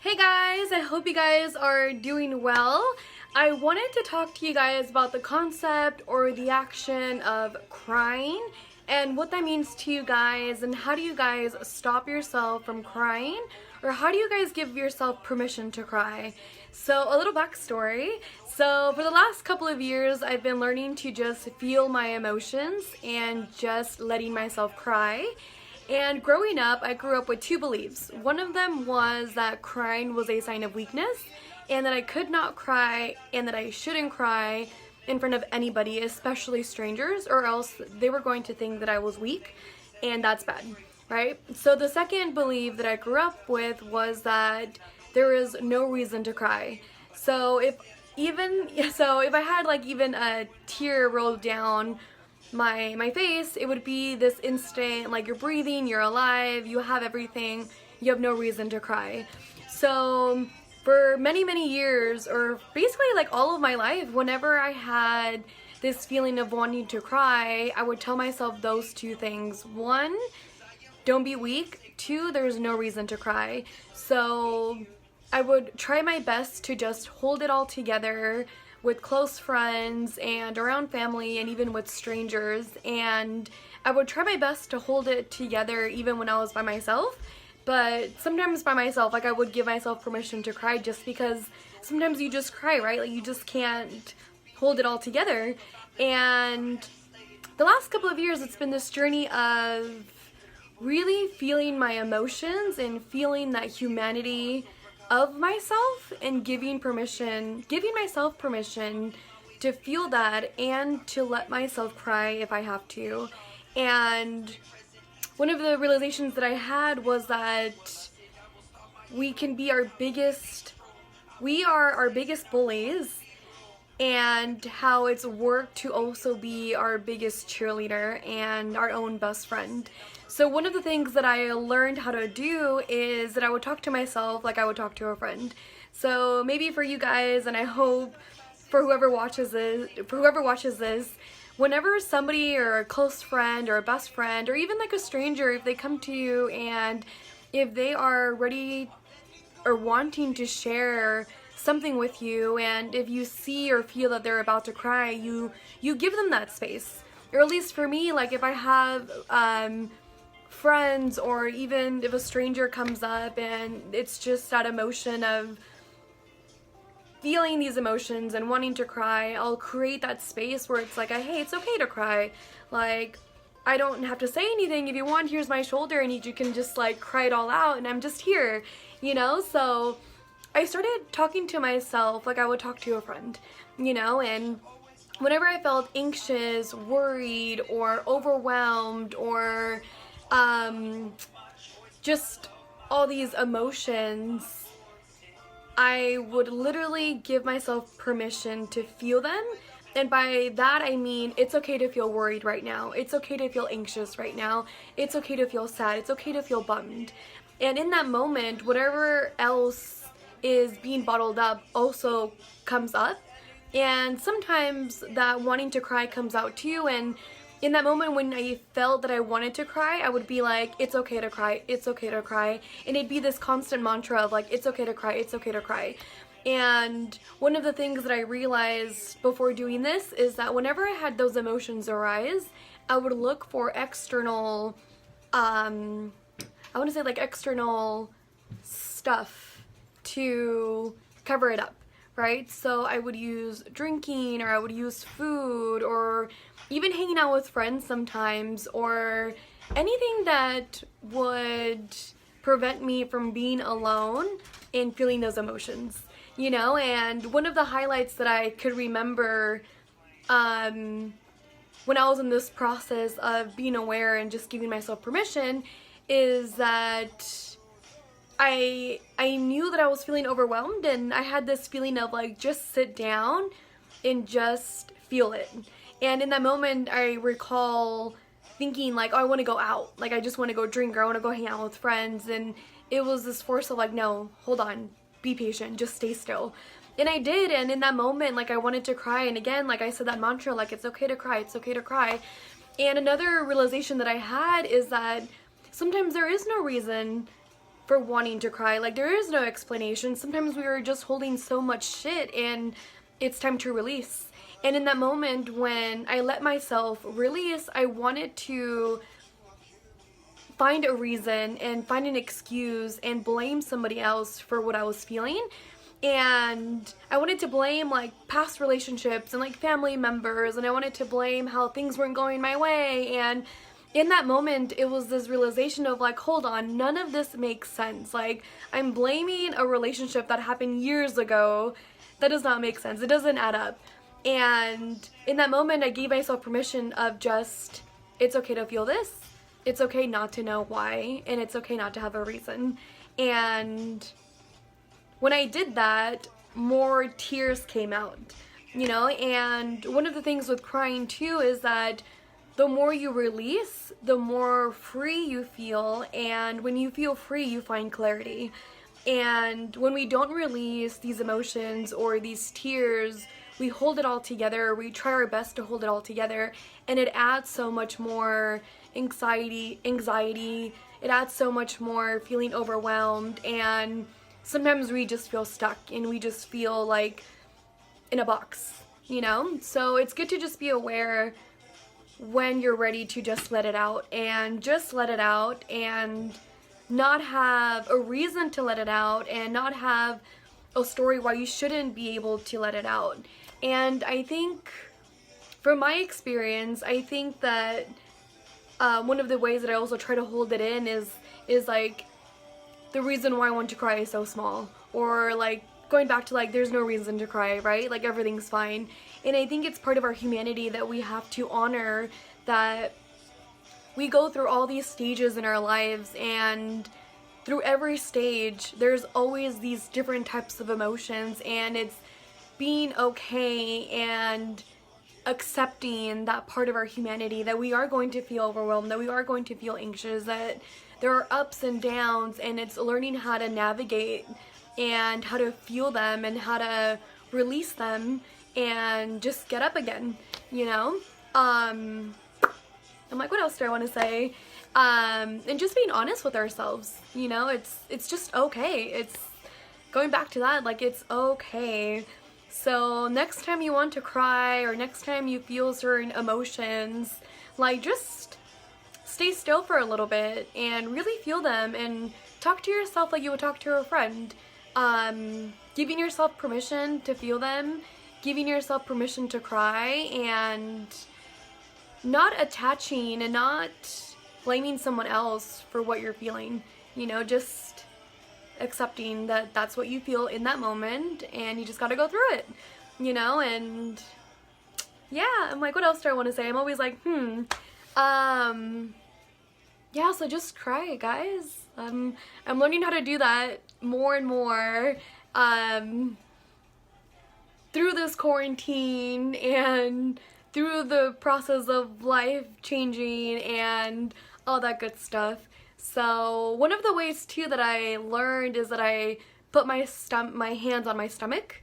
Hey guys, I hope you guys are doing well. I wanted to talk to you guys about the concept or the action of crying and what that means to you guys, and how do you guys stop yourself from crying, or how do you guys give yourself permission to cry. So a little backstory. So for the last couple of years, I've been learning to just feel my emotions and just letting myself cry. And growing up, I grew up with two beliefs. One of them was that crying was a sign of weakness, and that I could not cry, and that I shouldn't cry in front of anybody, especially strangers, or else they were going to think that I was weak, and that's bad, right? So the second belief that I grew up with was that there is no reason to cry. So if I had like even a tear roll down my face, it would be this instant, like, you're breathing, you're alive, you have everything, you have no reason to cry. So for many years, or basically like all of my life, whenever I had this feeling of wanting to cry, I would tell myself those two things. One, don't be weak. Two, there's no reason to cry. So I would try my best to just hold it all together with close friends and around family and even with strangers, and I would try my best to hold it together even when I was by myself. But sometimes by myself, like, I would give myself permission to cry, just because sometimes you just cry, right? Like, you just can't hold it all together. And the last couple of years, it's been this journey of really feeling my emotions and feeling that humanity of myself, and giving myself permission to feel that and to let myself cry if I have to. And one of the realizations that I had was that we are our biggest bullies, and how it's work to also be our biggest cheerleader and our own best friend. So one of the things that I learned how to do is that I would talk to myself like I would talk to a friend. So maybe for you guys, and I hope for whoever watches this, whenever somebody, or a close friend or a best friend, or even like a stranger, if they come to you and if they are ready or wanting to share something with you, and if you see or feel that they're about to cry, you give them that space. Or at least for me, like, if I have friends, or even if a stranger comes up and it's just that emotion of feeling these emotions and wanting to cry, I'll create that space where it's like, hey, it's okay to cry. Like, I don't have to say anything. If you want, here's my shoulder, and you can just like cry it all out, and I'm just here, So I started talking to myself like I would talk to a friend, and whenever I felt anxious, worried, or overwhelmed, or just all these emotions, I would literally give myself permission to feel them. And by that I mean, it's okay to feel worried right now. It's okay to feel anxious right now. It's okay to feel sad. It's okay to feel bummed. And in that moment, whatever else is being bottled up also comes up. And sometimes that wanting to cry comes out too. And in that moment when I felt that I wanted to cry, I would be like, it's okay to cry, it's okay to cry. And it'd be this constant mantra of like, it's okay to cry, it's okay to cry. And one of the things that I realized before doing this is that whenever I had those emotions arise, I would look for external, external stuff to cover it up, right? So I would use drinking, or I would use food, or even hanging out with friends sometimes, or anything that would prevent me from being alone and feeling those emotions, And one of the highlights that I could remember when I was in this process of being aware and just giving myself permission is that I knew that I was feeling overwhelmed, and I had this feeling of like, just sit down and just feel it. And in that moment, I recall thinking like, oh, I want to go out. Like, I just want to go drink, or I want to go hang out with friends. And it was this force of like, no, hold on, be patient, just stay still. And I did, and in that moment, like, I wanted to cry. And again, like I said, that mantra, like, it's okay to cry, it's okay to cry. And another realization that I had is that sometimes there is no reason for wanting to cry. Like, there is no explanation. Sometimes we are just holding so much shit and it's time to release. And in that moment when I let myself release, I wanted to find a reason and find an excuse and blame somebody else for what I was feeling. And I wanted to blame like past relationships and like family members, and I wanted to blame how things weren't going my way. And in that moment, it was this realization of like, hold on, none of this makes sense. Like, I'm blaming a relationship that happened years ago. That does not make sense. It doesn't add up. And in that moment, I gave myself permission of just, it's okay to feel this. It's okay not to know why, and it's okay not to have a reason. And when I did that, more tears came out, you know? And one of the things with crying too is that the more you release, the more free you feel, and when you feel free, you find clarity. And when we don't release these emotions or these tears, we hold it all together, we try our best to hold it all together, and it adds so much more anxiety, it adds so much more feeling overwhelmed, and sometimes we just feel stuck and we just feel like in a box, you know? So it's good to just be aware when you're ready to just let it out, and just let it out, and not have a reason to let it out, and not have a story why you shouldn't be able to let it out. And I think, from my experience, I think that one of the ways that I also try to hold it in is like, the reason why I want to cry is so small, or like going back to like, there's no reason to cry, right? Like, everything's fine. And I think it's part of our humanity that we have to honor, that we go through all these stages in our lives, and through every stage there's always these different types of emotions, and it's being okay and accepting that part of our humanity, that we are going to feel overwhelmed, that we are going to feel anxious, that there are ups and downs, and it's learning how to navigate and how to feel them and how to release them and just get up again, you know? I'm like, what else do I want to say? And just being honest with ourselves, you know? It's just okay. It's going back to that, like, it's okay. So next time you want to cry, or next time you feel certain emotions, like, just stay still for a little bit and really feel them, and talk to yourself like you would talk to a friend. Giving yourself permission to feel them, giving yourself permission to cry, and not attaching and not blaming someone else for what you're feeling, you know, just accepting that that's what you feel in that moment, and you just gotta go through it, you know? And yeah, I'm like, what else do I want to say? I'm always like, yeah, so just cry, guys. I'm learning how to do that more and more through this quarantine and through the process of life changing and all that good stuff. So one of the ways too that I learned is that I put my hands on my stomach,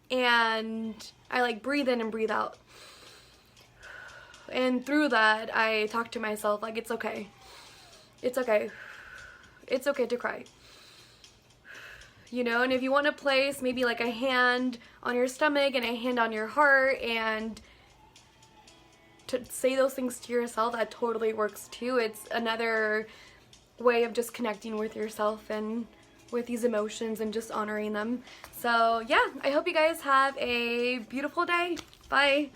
and I like breathe in and breathe out. And through that, I talk to myself like, it's okay. It's okay. It's okay to cry. You know, and if you want to place maybe like a hand on your stomach and a hand on your heart, and to say those things to yourself, that totally works too. It's another way of just connecting with yourself and with these emotions and just honoring them. So yeah, I hope you guys have a beautiful day. Bye.